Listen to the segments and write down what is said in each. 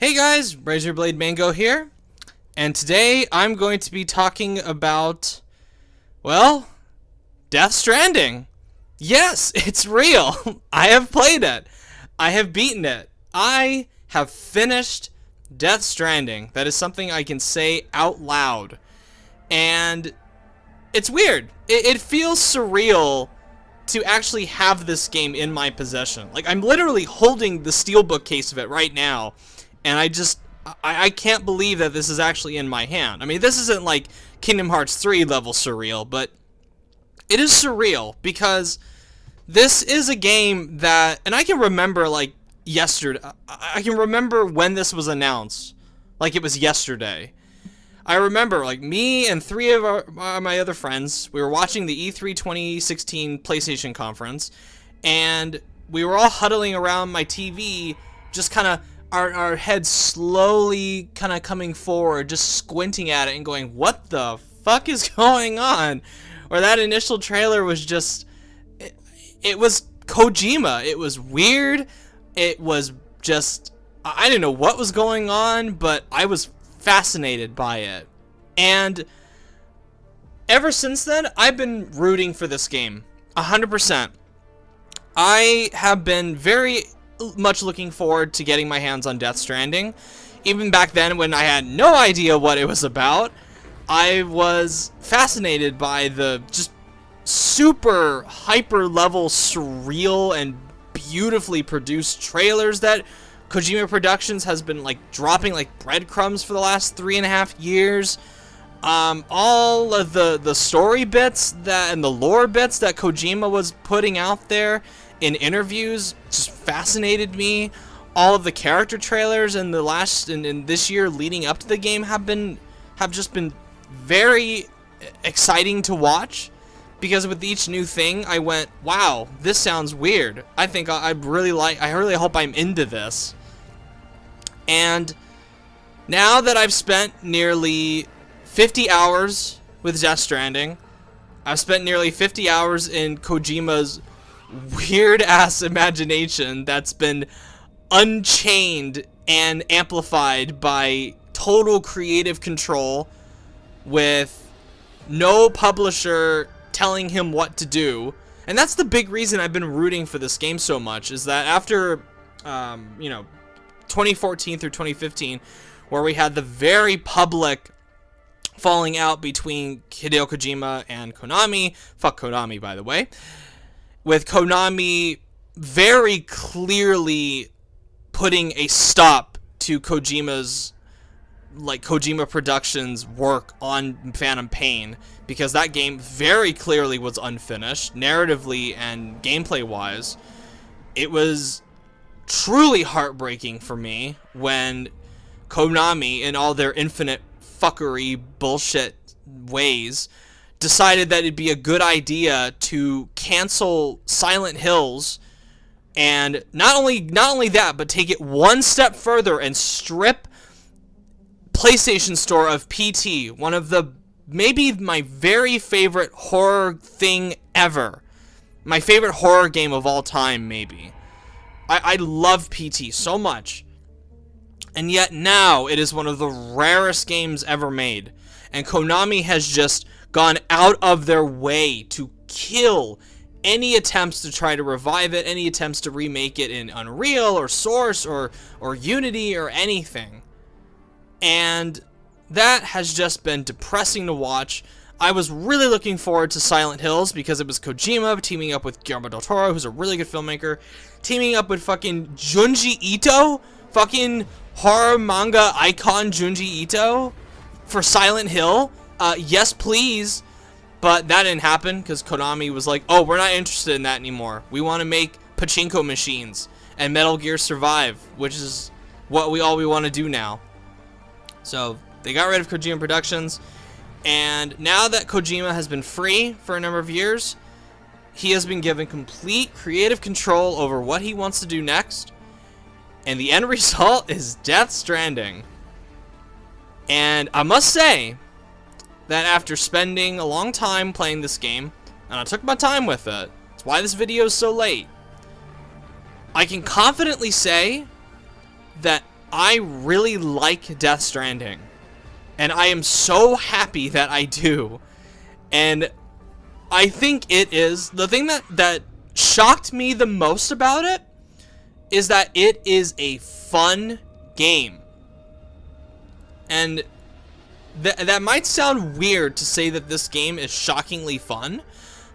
Hey guys, Razorblade Mango here, and today I'm going to be talking about, well, Death Stranding. Yes, it's real. I have played it. I have beaten it. I have finished Death Stranding. That is something I can say out loud. And it's weird. It feels surreal to actually have this game in my possession. Like, I'm literally holding the steelbook case of it right now. And I can't believe that this is actually in my hand. I mean, this isn't like Kingdom Hearts 3 level surreal, but it is surreal because this is a game that, and I can remember like yesterday, I can remember when this was announced, like it was yesterday. I remember like me and three of my other friends, we were watching the E3 2016 PlayStation conference, and we were all huddling around my TV, just kind of our heads slowly kind of coming forward, just squinting at it and going, what the fuck is going on? Or that initial trailer was just, it was Kojima. It was weird. It was just, I didn't know what was going on, but I was fascinated by it. And ever since then, I've been rooting for this game, 100%. I have been very much looking forward to getting my hands on Death Stranding. Even back then when I had no idea what it was about, I was fascinated by the just super hyper level surreal and beautifully produced trailers that Kojima Productions has been like dropping like breadcrumbs for the last 3.5 years. All of the story bits and the lore bits that Kojima was putting out there in interviews just fascinated me. All of the character trailers in the last in this year leading up to the game have just been very exciting to watch, because with each new thing I went, wow, this sounds weird. I think I really hope I'm into this. And now that I've spent nearly 50 hours with Death Stranding, I've spent nearly 50 hours in Kojima's weird-ass imagination that's been unchained and amplified by total creative control, with no publisher telling him what to do. And that's the big reason I've been rooting for this game so much, is that after 2014 through 2015, where we had the very public falling out between Hideo Kojima and Konami, fuck Konami by the way, with Konami very clearly putting a stop to Kojima Productions' work on Phantom Pain, because that game very clearly was unfinished, narratively and gameplay-wise. It was truly heartbreaking for me when Konami, in all their infinite fuckery bullshit ways, decided that it'd be a good idea to cancel Silent Hills, and not only that, but take it one step further and strip PlayStation Store of PT, one of the maybe my very favorite horror thing ever, my favorite horror game of all time maybe. I love PT so much, and yet now it is one of the rarest games ever made, and Konami has just gone out of their way to kill any attempts to try to revive it, any attempts to remake it in Unreal or Source or Unity or anything. And that has just been depressing to watch. I was really looking forward to Silent Hills because it was Kojima teaming up with Guillermo del Toro, who's a really good filmmaker, teaming up with fucking Junji Ito, fucking horror manga icon Junji Ito, for Silent Hill. Yes, please. But that didn't happen because Konami was like, oh, we're not interested in that anymore. We want to make pachinko machines and Metal Gear Survive, which is what we want to do now. So they got rid of Kojima Productions, and now that Kojima has been free for a number of years, he has been given complete creative control over what he wants to do next, and the end result is Death Stranding. And I must say that after spending a long time playing this game, and I took my time with it, that's why this video is so late, I can confidently say that I really like Death Stranding, and I am so happy that I do. And I think it is the thing that shocked me the most about it is that it is a fun game. And that might sound weird to say that this game is shockingly fun,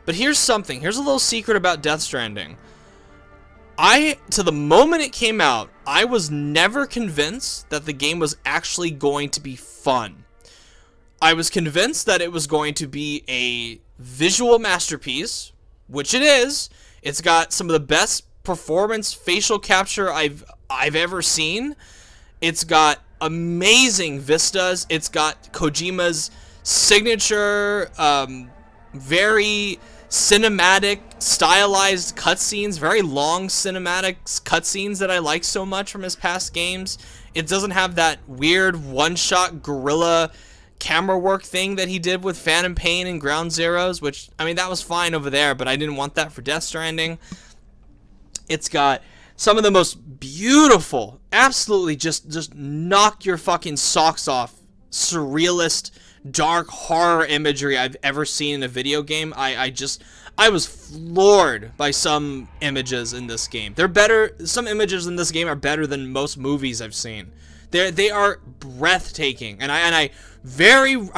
but here's something. Here's a little secret about Death Stranding. To the moment it came out, I was never convinced that the game was actually going to be fun. I was convinced that it was going to be a visual masterpiece, which it is. It's got some of the best performance facial capture I've ever seen. It's got amazing vistas. It's got Kojima's signature, very cinematic, stylized cutscenes, very long cinematic cutscenes that I like so much from his past games. It doesn't have that weird one-shot guerrilla camera work thing that he did with Phantom Pain and Ground Zeroes, which, I mean, that was fine over there, but I didn't want that for Death Stranding. It's got some of the most beautiful, absolutely just knock your fucking socks off, surrealist, dark horror imagery I've ever seen in a video game. I was floored by some images in this game. They're better. Some images in this game are better than most movies I've seen. They are breathtaking, and I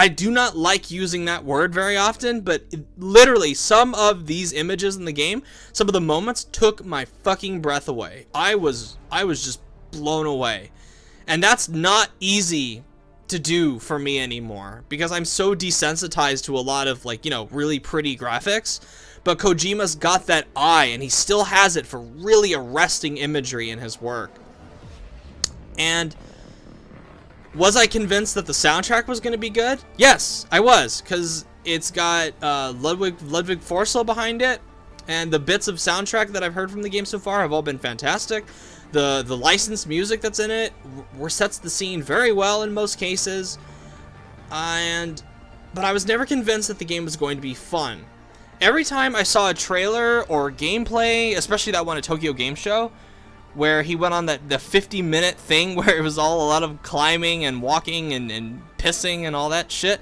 do not like using that word very often, but literally some of these images in the game, some of the moments took my fucking breath away. I was just blown away, and that's not easy to do for me anymore because I'm so desensitized to a lot of, like, you know, really pretty graphics. But Kojima's got that eye, and he still has it for really arresting imagery in his work. And was I convinced that the soundtrack was going to be good? Yes, I was, because it's got Ludwig Forssell behind it, and the bits of soundtrack that I've heard from the game so far have all been fantastic. The licensed music that's in it sets the scene very well in most cases, but I was never convinced that the game was going to be fun. Every time I saw a trailer or gameplay, especially that one at Tokyo Game Show, where he went on the 50-minute thing where it was all a lot of climbing and walking and pissing and all that shit,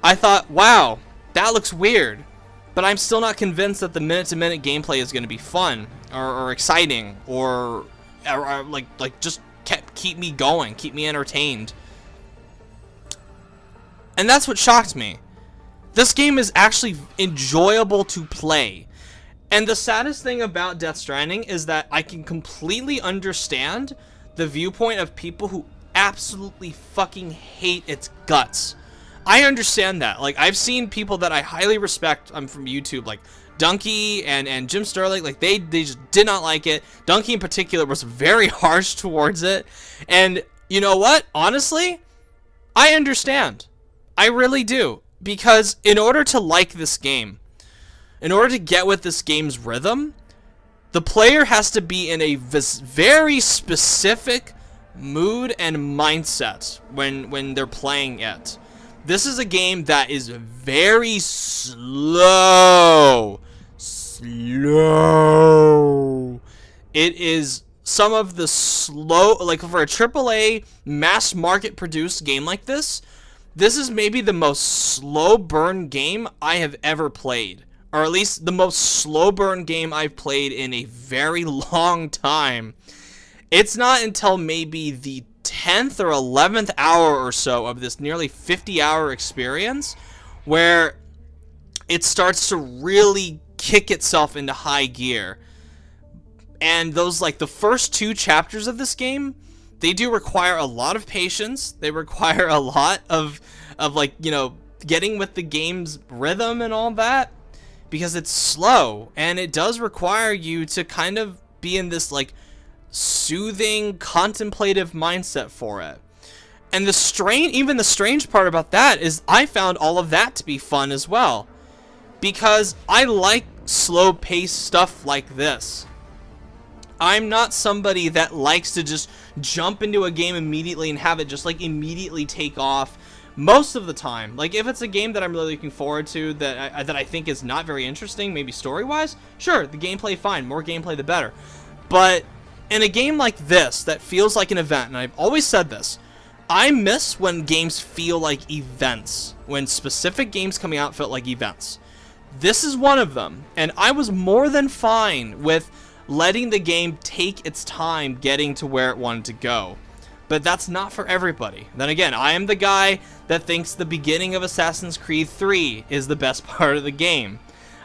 I thought, wow, that looks weird. But I'm still not convinced that the minute-to-minute gameplay is going to be fun or exciting or like just keep me going, keep me entertained. And that's what shocked me. This game is actually enjoyable to play. And the saddest thing about Death Stranding is that I can completely understand the viewpoint of people who absolutely fucking hate its guts. I understand that. Like, I've seen people that I highly respect from YouTube, like Dunkey and Jim Sterling. Like, they just did not like it. Dunkey in particular was very harsh towards it. And you know what? Honestly, I understand. I really do. Because in order to like this game, in order to get with this game's rhythm, the player has to be in a very specific mood and mindset when they're playing it. This is a game that is very slow. It is some of the slow, like for a AAA mass market produced game like this, this is maybe the most slow burn game I have ever played. Or at least the most slow burn game I've played in a very long time. It's not until maybe the 10th or 11th hour or so of this nearly 50-hour experience where it starts to really kick itself into high gear. And those, like, the first 2 chapters of this game, they do require a lot of patience. They require a lot of like, you know, getting with the game's rhythm and all that. Because it's slow, and it does require you to kind of be in this, like, soothing, contemplative mindset for it. And even the strange part about that is I found all of that to be fun as well. Because I like slow-paced stuff like this. I'm not somebody that likes to just jump into a game immediately and have it just, like, immediately take off. Most of the time, like, if it's a game that I'm really looking forward to that I think is not very interesting, maybe story-wise, sure, the gameplay, fine, more gameplay the better. But in a game like this that feels like an event, and I've always said this, I miss when games feel like events, when specific games coming out felt like events. This is one of them, and I was more than fine with letting the game take its time getting to where it wanted to go. But that's not for everybody. Then again, I am the guy that thinks the beginning of Assassin's Creed 3 is the best part of the game.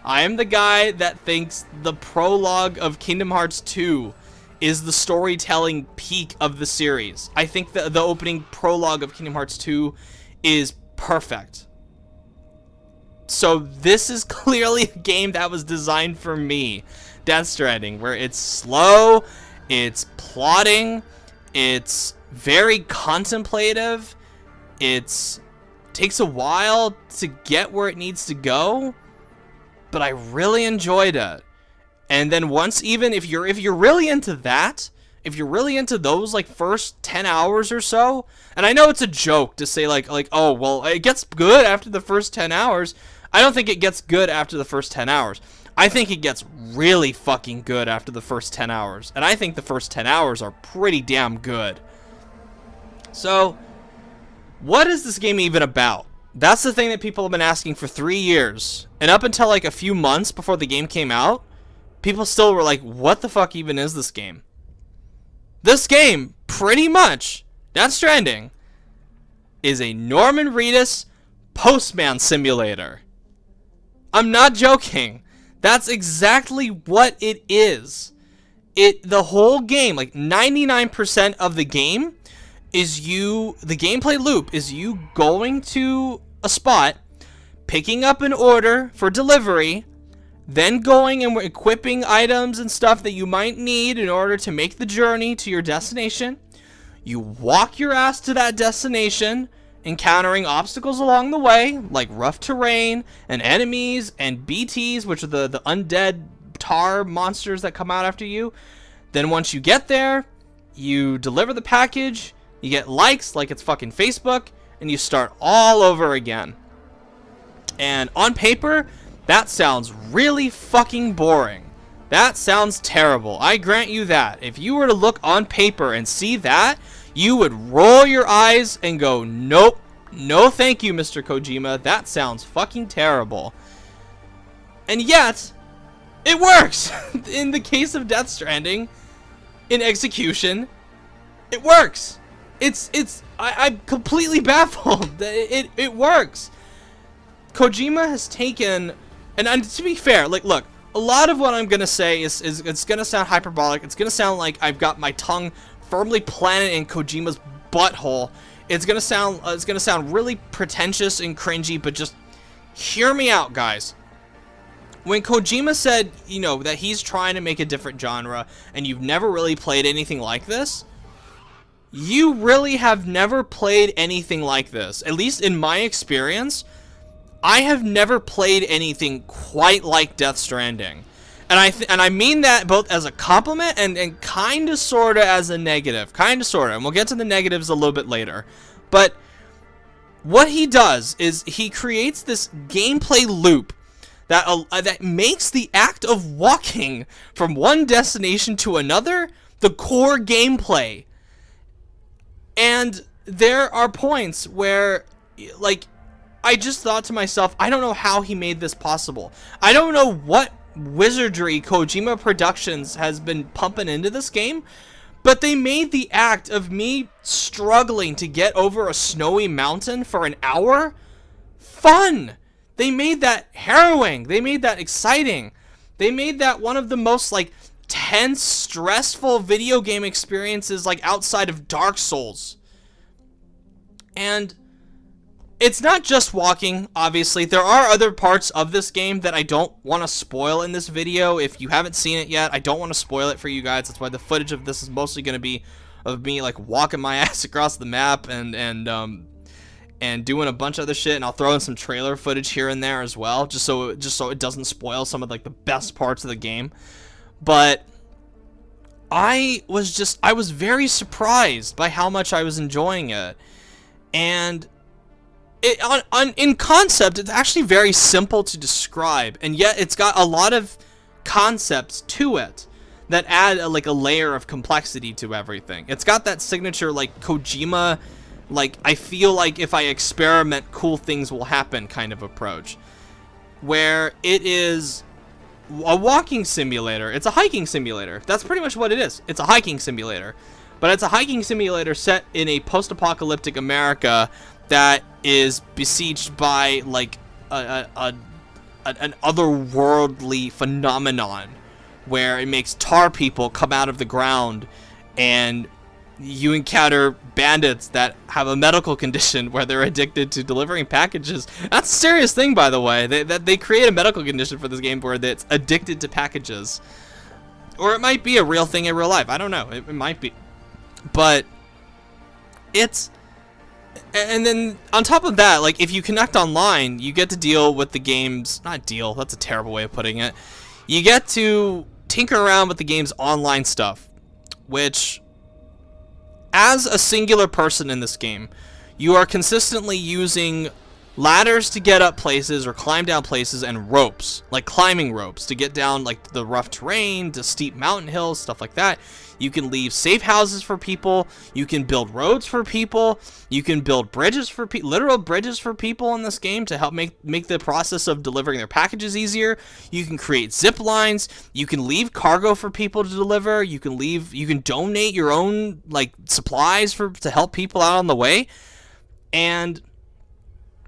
I am the guy that thinks the prologue of Kingdom Hearts 2 is the storytelling peak of the series. I think the opening prologue of Kingdom Hearts 2 is perfect. So this is clearly a game that was designed for me. Death Stranding, where it's slow, it's plotting, it's very contemplative, it takes a while to get where it needs to go, but I really enjoyed it. And then once, even if you're really into that, if you're really into those like first 10 hours or so, and I know it's a joke to say like oh well it gets good after the first 10 hours. I don't think it gets good after the first 10 hours. I think it gets really fucking good after the first 10 hours. And I think the first 10 hours are pretty damn good. So, what is this game even about? That's the thing that people have been asking for 3 years. And up until like a few months before the game came out, people still were like, what the fuck even is this game? This game, pretty much, Death Stranding, is a Norman Reedus postman simulator. I'm not joking. That's exactly what it is. The whole game, like 99% of the game is the gameplay loop is you going to a spot, picking up an order for delivery, then going and equipping items and stuff that you might need in order to make the journey to your destination. You walk your ass to that destination, encountering obstacles along the way, like rough terrain, and enemies, and BTs, which are the undead tar monsters that come out after you. Then once you get there, you deliver the package, you get likes like it's fucking Facebook, and you start all over again. And on paper, that sounds really fucking boring. That sounds terrible. I grant you that. If you were to look on paper and see that, you would roll your eyes and go, nope, no thank you, Mr. Kojima. That sounds fucking terrible. And yet, it works. In the case of Death Stranding, in execution, it works. I'm completely baffled. It works. Kojima has taken, and to be fair, like, look, a lot of what I'm gonna say is it's gonna sound hyperbolic. It's gonna sound like I've got my tongue firmly planted in Kojima's butthole. It's gonna sound really pretentious and cringy, but just hear me out, guys. When Kojima said, you know, that he's trying to make a different genre, and you've never really played anything like this, you really have never played anything like this. At least in my experience, I have never played anything quite like Death Stranding. And I mean that both as a compliment and kind of sort of as a negative. Kind of sort of. And we'll get to the negatives a little bit later. But what he does is he creates this gameplay loop that makes the act of walking from one destination to another the core gameplay. And there are points where, like, I just thought to myself, I don't know how he made this possible. I don't know what wizardry Kojima Productions has been pumping into this game, but they made the act of me struggling to get over a snowy mountain for an hour fun. They made that harrowing. They made that exciting. They made that one of the most, like, tense, stressful video game experiences, like, outside of Dark Souls. And it's not just walking, obviously. There are other parts of this game that I don't want to spoil in this video. If you haven't seen it yet, I don't want to spoil it for you guys. That's why the footage of this is mostly going to be of me, like, walking my ass across the map and doing a bunch of other shit. And I'll throw in some trailer footage here and there as well, just so it doesn't spoil some of, like, the best parts of the game. But I was very surprised by how much I was enjoying it. And in concept, it's actually very simple to describe, and yet it's got a lot of concepts to it that add like a layer of complexity to everything. It's got that signature like Kojima, like I feel like if I experiment, cool things will happen kind of approach, where it is a walking simulator. It's a hiking simulator. That's pretty much what it is. It's a hiking simulator. But it's a hiking simulator set in a post-apocalyptic America that is besieged by like an otherworldly phenomenon where it makes tar people come out of the ground, and you encounter bandits that have a medical condition where they're addicted to delivering packages. That's a serious thing, by the way. They create a medical condition for this game where it's addicted to packages. Or it might be a real thing in real life. I don't know. It might be. But it's... And then on top of that, like if you connect online, you get to deal with the game's... Not deal, that's a terrible way of putting it. You get to tinker around with the game's online stuff, which... As a singular person in this game, you are consistently using ladders to get up places or climb down places, and ropes, like climbing ropes, to get down like the rough terrain, to steep mountain hills, stuff like that. You can leave safe houses for people. You can build roads for people. You can build bridges for people, literal bridges for people in this game to help make the process of delivering their packages easier. You can create zip lines. You can leave cargo for people to deliver. You can donate your own like supplies to help people out on the way. And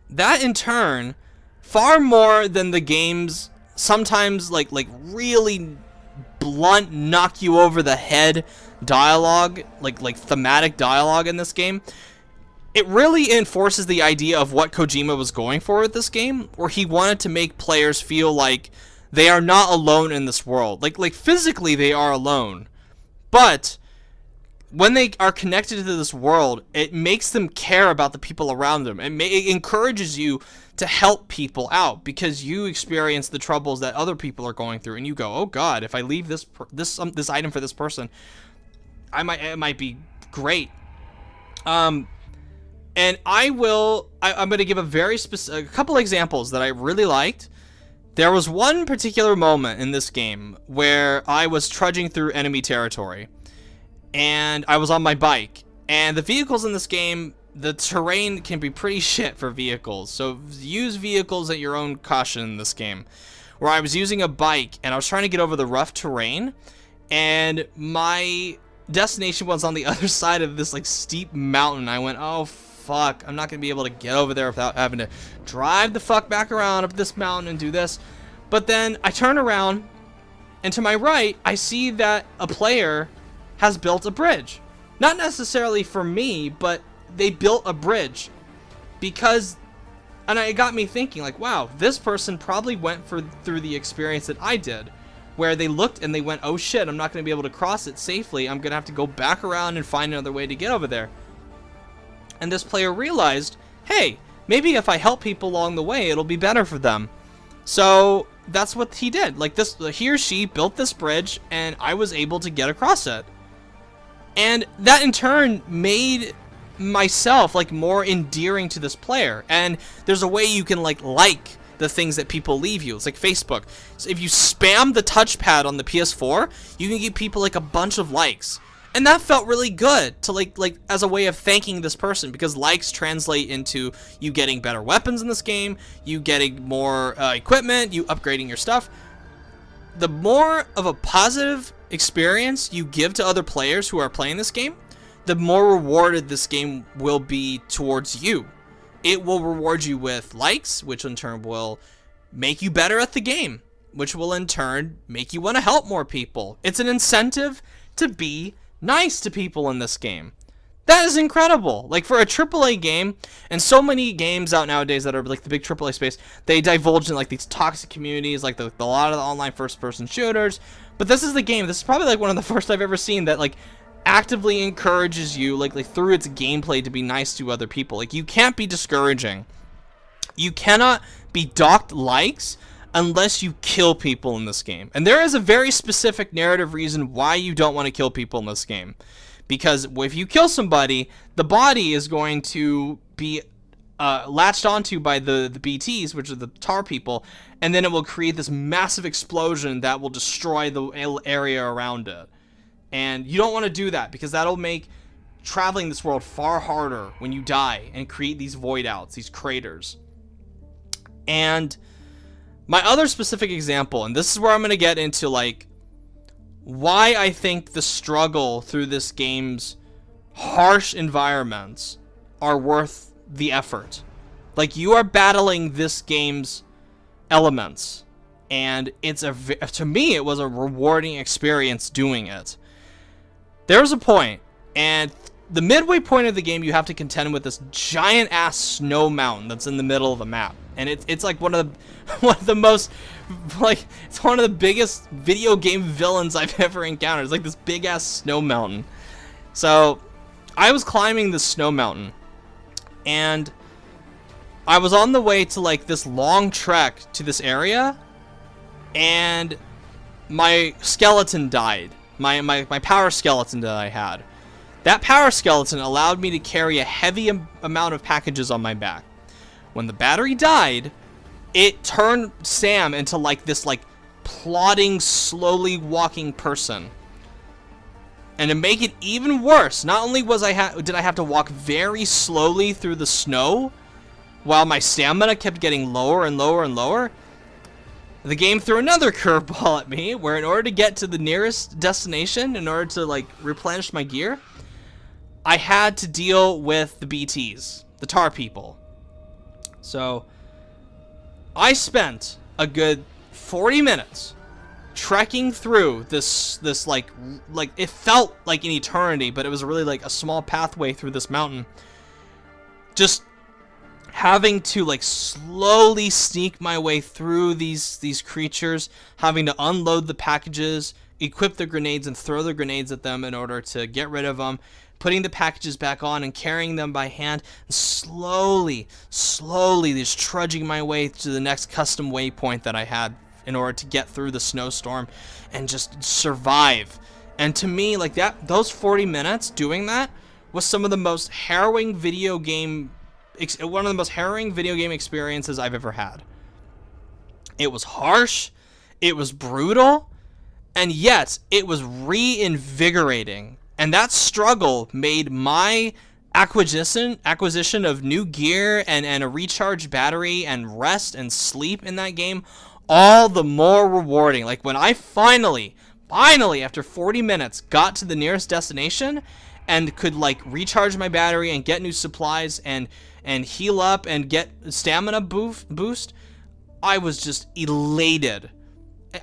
that in turn, far more than the game's sometimes like really blunt, knock you over the head dialogue, like thematic dialogue in this game, it really enforces the idea of what Kojima was going for with this game, where he wanted to make players feel like they are not alone in this world. Like physically they are alone, but when they are connected to this world, it makes them care about the people around them. It encourages you to help people out because you experience the troubles that other people are going through, and you go, "Oh God, if I leave this item for this person, it might be great." And I'm going to give a couple examples that I really liked. There was one particular moment in this game where I was trudging through enemy territory, and I was on my bike, and the vehicles in this game, the terrain can be pretty shit for vehicles, so use vehicles at your own caution in this game. Where I was using a bike, and I was trying to get over the rough terrain, and my destination was on the other side of this like steep mountain. I went, oh fuck, I'm not gonna be able to get over there without having to drive the fuck back around up this mountain and do this. But then I turn around, and to my right, I see that a player has built a bridge. Not necessarily for me, but they built a bridge because, and it got me thinking like, wow, this person probably went through the experience that I did, where they looked and they went, oh shit, I'm not going to be able to cross it safely. I'm going to have to go back around and find another way to get over there. And this player realized, hey, maybe if I help people along the way, it'll be better for them. So that's what he did. Like he or she built this bridge, and I was able to get across it. And that in turn made myself like more endearing to this player. And there's a way you can like the things that people leave you. It's like Facebook. So if you spam the touchpad on the PS4, you can give people like a bunch of likes. And that felt really good to like as a way of thanking this person, because likes translate into you getting better weapons in this game, you getting more equipment, you upgrading your stuff. The more of a positive experience you give to other players who are playing this game, the more rewarded this game will be towards you. It will reward you with likes, which in turn will make you better at the game, which will in turn make you want to help more people. It's an incentive to be nice to people in this game. That is incredible. Like for a AAA game, and so many games out nowadays that are like the big AAA space, they divulge in like these toxic communities, like a lot of the online first-person shooters. But this is the game. This is probably like one of the first I've ever seen that like actively encourages you, like through its gameplay, to be nice to other people. Like you can't be discouraging. You cannot be docked likes unless you kill people in this game. And there is a very specific narrative reason why you don't want to kill people in this game. Because if you kill somebody, the body is going to be latched onto by the BTs, which are the tar people, and then it will create this massive explosion that will destroy the area around it. And you don't want to do that, because that'll make traveling this world far harder when you die and create these void outs, these craters. And my other specific example, and this is where I'm going to get into like why I think the struggle through this game's harsh environments are worth the effort. Like, you are battling this game's elements, and to me it was a rewarding experience doing it. There's a point, and the midway point of the game, you have to contend with this giant ass snow mountain that's in the middle of the map, and it's like one of the most, like, it's one of the biggest video game villains I've ever encountered. It's like this big ass snow mountain. So I was climbing this snow mountain, and I was on the way to like this long trek to this area, and my skeleton died. My power skeleton that I had. That power skeleton allowed me to carry a heavy amount of packages on my back. When the battery died, it turned Sam into like this like plodding, slowly walking person. And to make it even worse, not only did I have to walk very slowly through the snow, while my stamina kept getting lower and lower and lower, the game threw another curveball at me, where in order to get to the nearest destination, in order to like replenish my gear, I had to deal with the BTs, the tar people. So I spent a good 40 minutes trekking through this like it felt like an eternity, but it was really like a small pathway through this mountain, just having to like slowly sneak my way through these creatures, having to unload the packages, equip the grenades and throw the grenades at them in order to get rid of them, putting the packages back on and carrying them by hand, and slowly just trudging my way to the next custom waypoint that I had in order to get through the snowstorm and just survive. And to me, like, those 40 minutes doing that was some of the most harrowing one of the most harrowing video game experiences I've ever had. It was harsh, it was brutal, and yet it was reinvigorating. And that struggle made my acquisition of new gear and a recharged battery and rest and sleep in that game all the more rewarding. Like, when I finally after 40 minutes got to the nearest destination and could like recharge my battery and get new supplies and heal up and get stamina boost, I was just elated.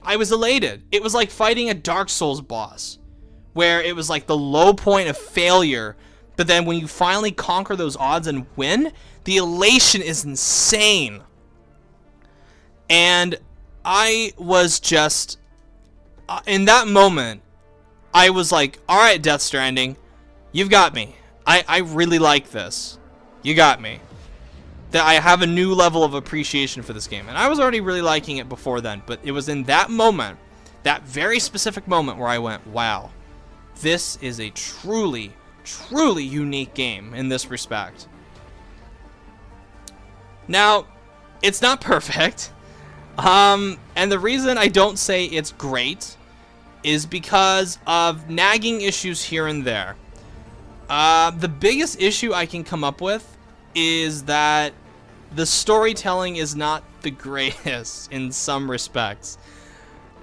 I was elated. It was like fighting a Dark Souls boss, where it was like the low point of failure, but then when you finally conquer those odds and win, the elation is insane. And I was just, in that moment, I was like, alright, Death Stranding, you've got me. I really like this. You got me. That I have a new level of appreciation for this game. And I was already really liking it before then, but it was in that moment, that very specific moment, where I went, wow, this is a truly unique game in this respect. Now, it's not perfect. And the reason I don't say it's great is because of nagging issues here and there. The biggest issue I can come up with is that the storytelling is not the greatest in some respects.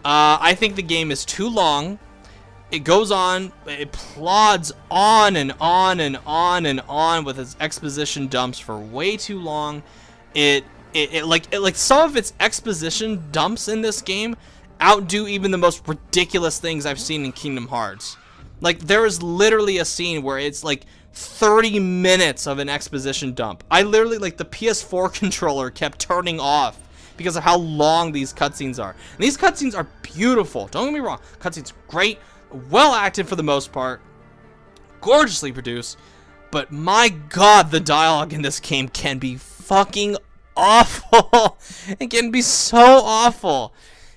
I think the game is too long. It goes on, it plods on and on and on and on with its exposition dumps for way too long. It like some of its exposition dumps in this game outdo even the most ridiculous things I've seen in Kingdom Hearts. Like, there is literally a scene where it's like 30 minutes of an exposition dump. I literally, like, the PS4 controller kept turning off because of how long these cutscenes are. And these cutscenes are beautiful. Don't get me wrong. Cutscenes are great, well acted for the most part, gorgeously produced. But my god, the dialogue in this game can be fucking awful. It can be so awful.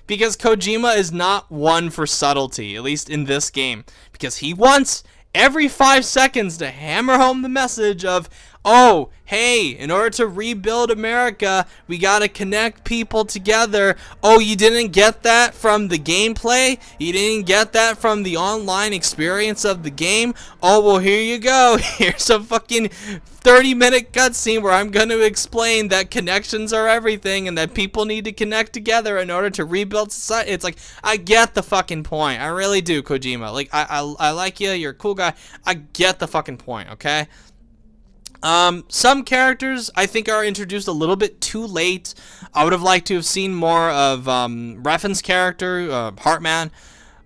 Because Kojima is not one for subtlety, at least in this game. Because he wants every 5 seconds to hammer home the message of, oh, hey, in order to rebuild America, we gotta connect people together. Oh, you didn't get that from the gameplay? You didn't get that from the online experience of the game? Oh, well, here you go. Here's a fucking 30-minute cutscene where I'm gonna explain that connections are everything and that people need to connect together in order to rebuild society. It's like, I get the fucking point. I really do, Kojima. Like, I like you. You're a cool guy. I get the fucking point, okay? Some characters I think are introduced a little bit too late. I would have liked to have seen more of Refn's character, Heartman.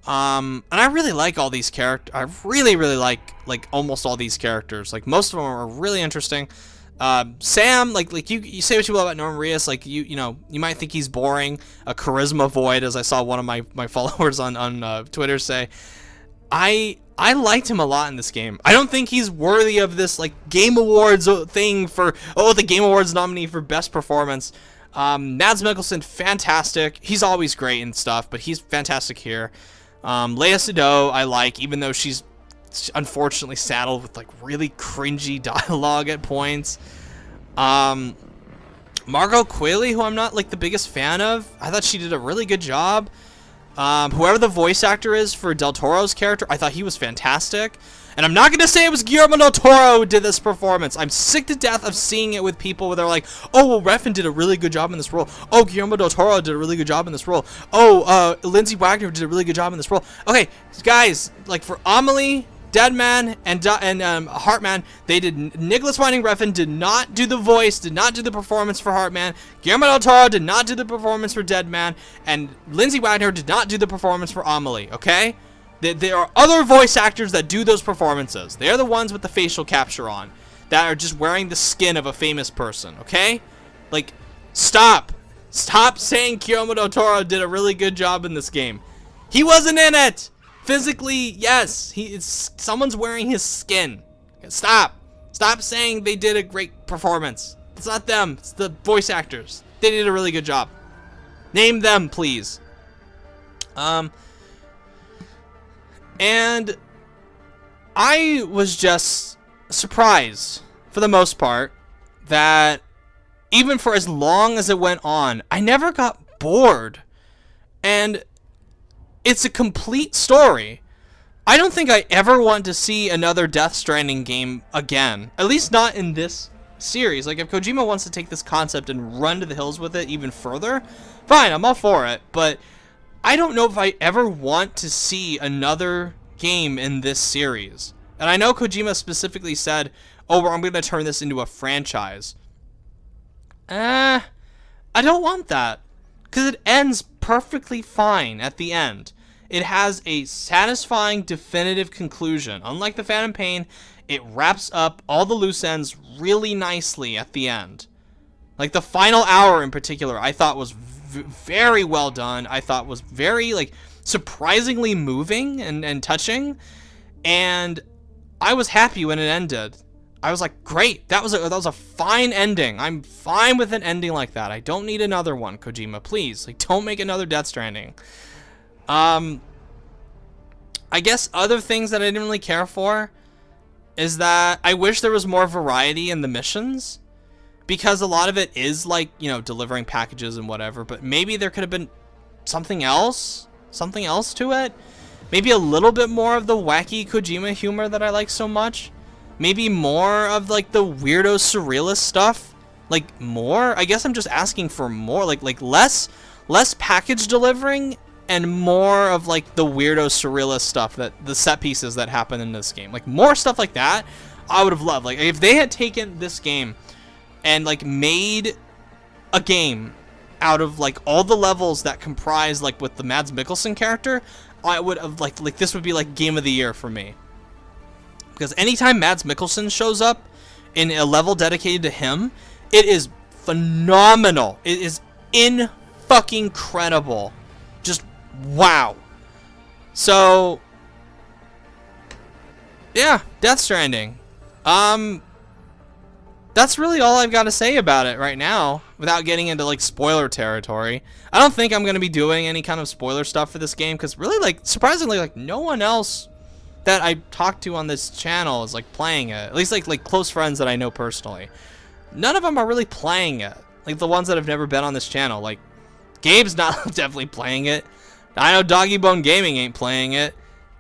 And I really like all these characters. I really like almost all these characters. Like, most of them are really interesting. Sam, like you say what you will about Norman Reedus, like you know, you might think he's boring, a charisma void, as I saw one of my followers on Twitter say. I liked him a lot in this game. I don't think he's worthy of this like Game Awards thing for the Game Awards nominee for best performance. Mads Mikkelsen, fantastic. He's always great and stuff, but he's fantastic here. Lea Seydoux, I like, even though she's unfortunately saddled with like really cringy dialogue at points. Margot Qualley, who I'm not like the biggest fan of, I thought she did a really good job. Whoever the voice actor is for Del Toro's character, I thought he was fantastic. And I'm not going to say it was Guillermo del Toro who did this performance. I'm sick to death of seeing it with people where they're like, oh, well, Refn did a really good job in this role. Oh, Guillermo del Toro did a really good job in this role. Oh, Lindsay Wagner did a really good job in this role. Okay, guys, like for Amelie, Deadman, and Heartman, they did. Nicholas Winding Refn did not do the voice, did not do the performance for Heartman. Guillermo del Toro did not do the performance for Deadman, and Lindsay Wagner did not do the performance for Amelie. Okay, there are other voice actors that do those performances. They're the ones with the facial capture on, that are just wearing the skin of a famous person. Okay, like stop saying Guillermo del Toro did a really good job in this game. He wasn't in it. Physically, yes, someone's wearing his skin. Stop saying they did a great performance. It's not them, it's the voice actors. They did a really good job. Name them, please. And I was just surprised, for the most part, that even for as long as it went on, I never got bored. And it's a complete story. I don't think I ever want to see another Death Stranding game again. At least not in this series. Like, if Kojima wants to take this concept and run to the hills with it even further, fine, I'm all for it. But I don't know if I ever want to see another game in this series. And I know Kojima specifically said, oh, I'm going to turn this into a franchise. I don't want that. Because it ends perfectly fine at the end. It has a satisfying, definitive conclusion. Unlike The Phantom Pain, it wraps up all the loose ends really nicely at the end. Like, the final hour in particular, I thought was very well done. I thought was very, like, surprisingly moving and touching. And I was happy when it ended. I was like, great, that was a fine ending. I'm fine with an ending like that. I don't need another one, Kojima, please. Like, don't make another Death Stranding. I guess other things that I didn't really care for is that I wish there was more variety in the missions, because a lot of it is like, you know, delivering packages and whatever, but maybe there could have been something else to it. Maybe a little bit more of the wacky Kojima humor that I like so much. Maybe more of like the weirdo surrealist stuff. Like more? I guess I'm just asking for more. Like less package delivering and more of like the weirdo surrealist stuff, that the set pieces that happen in this game. Like more stuff like that I would have loved. Like if they had taken this game and like made a game out of like all the levels that comprise like with the Mads Mikkelsen character, I would have like this would be like game of the year for me. Because anytime Mads Mikkelsen shows up in a level dedicated to him, it is phenomenal. It is in-fucking-credible. Just wow. So, yeah, Death Stranding. That's really all I've got to say about it right now, without getting into like spoiler territory. I don't think I'm going to be doing any kind of spoiler stuff for this game, because really, like, surprisingly, like, no one else that I talk to on this channel is like playing it. At least like close friends that I know personally. None of them are really playing it. Like the ones that have never been on this channel. Like Gabe's not definitely playing it. I know Doggy Bone Gaming ain't playing it.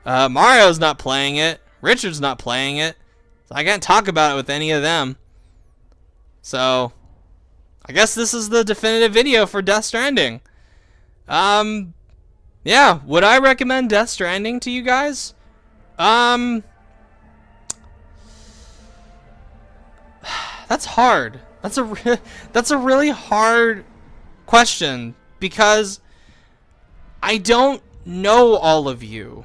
Mario's not playing it. Richard's not playing it. So I can't talk about it with any of them. So I guess this is the definitive video for Death Stranding. Yeah, would I recommend Death Stranding to you guys? That's hard. That's a really hard question because I don't know all of you.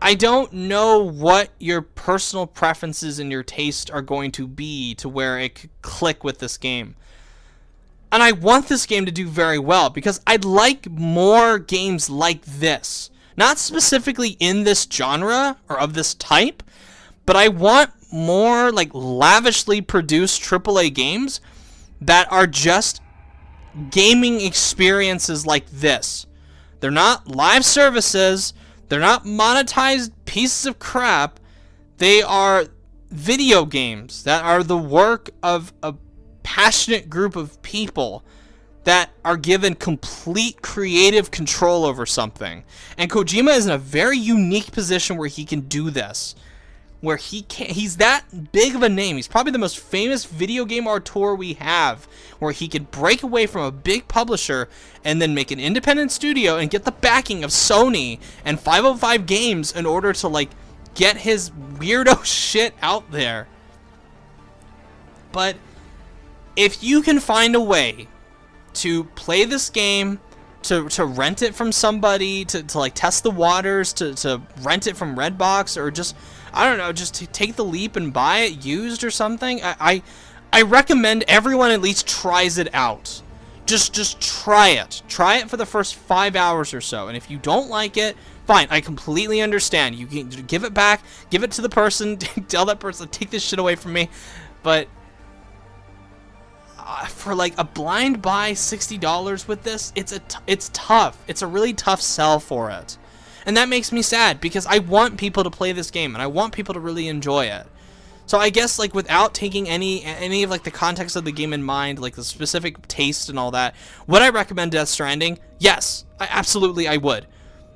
I don't know what your personal preferences and your taste are going to be to where it could click with this game. And I want this game to do very well because I'd like more games like this. Not specifically in this genre or of this type, but I want more like lavishly produced AAA games that are just gaming experiences like this. They're not live services. They're not monetized pieces of crap. They are video games that are the work of a passionate group of people that are given complete creative control over something. And Kojima is in a very unique position where he can do this. Where he's that big of a name. He's probably the most famous video game auteur we have. Where he could break away from a big publisher and then make an independent studio and get the backing of Sony and 505 Games in order to like get his weirdo shit out there. But if you can find a way to play this game, to rent it from somebody, to like test the waters, to rent it from Redbox, or just, I don't know, just to take the leap and buy it used or something, I recommend everyone at least tries it out. Just try it. Try it for the first 5 hours or so, and if you don't like it, fine, I completely understand. You can give it back, give it to the person, tell that person, take this shit away from me, but for like a blind buy $60 with this, it's tough. It's a really tough sell for it. And that makes me sad because I want people to play this game and I want people to really enjoy it. So I guess like without taking any of like the context of the game in mind, like the specific taste and all that, would I recommend Death Stranding? Yes, absolutely I would.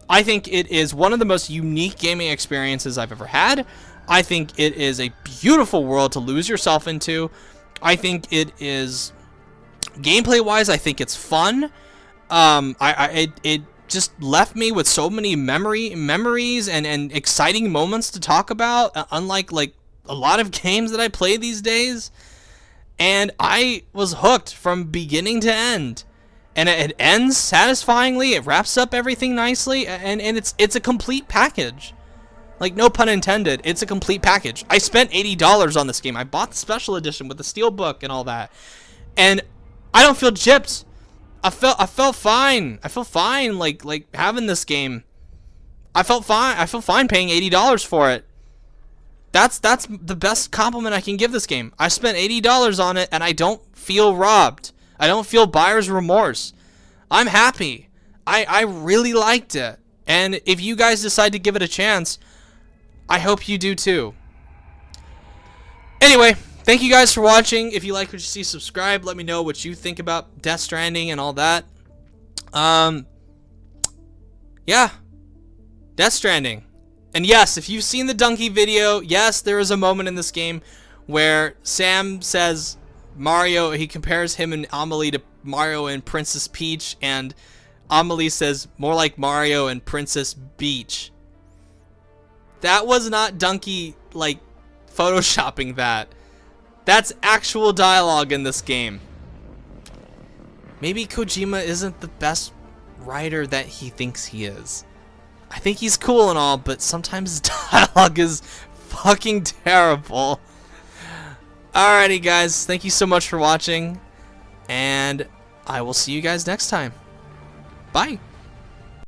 I think it is one of the most unique gaming experiences I've ever had. I think it is a beautiful world to lose yourself into. I think it is, gameplay-wise, I think it's fun. It just left me with so many memories and exciting moments to talk about, unlike like a lot of games that I play these days. And I was hooked from beginning to end. And it ends satisfyingly. It wraps up everything nicely, and it's a complete package. Like, no pun intended, it's a complete package. I spent $80 on this game. I bought the special edition with the steelbook and all that. And I don't feel gypped. I felt fine. I feel fine like having this game. I felt fine. I feel fine paying $80 for it. That's the best compliment I can give this game. I spent $80 on it and I don't feel robbed. I don't feel buyer's remorse. I'm happy. I really liked it. And if you guys decide to give it a chance, I hope you do too. Anyway, thank you guys for watching. If you like what you see, subscribe. Let me know what you think about Death Stranding and all that. Yeah. Death Stranding. And yes, if you've seen the donkey video, yes, there is a moment in this game where Sam says Mario, he compares him and Amelie to Mario and Princess Peach, and Amelie says more like Mario and Princess Beach. That was not Donkey, like, photoshopping that. That's actual dialogue in this game. Maybe Kojima isn't the best writer that he thinks he is. I think he's cool and all, but sometimes his dialogue is fucking terrible. Alrighty, guys. Thank you so much for watching, and I will see you guys next time. Bye.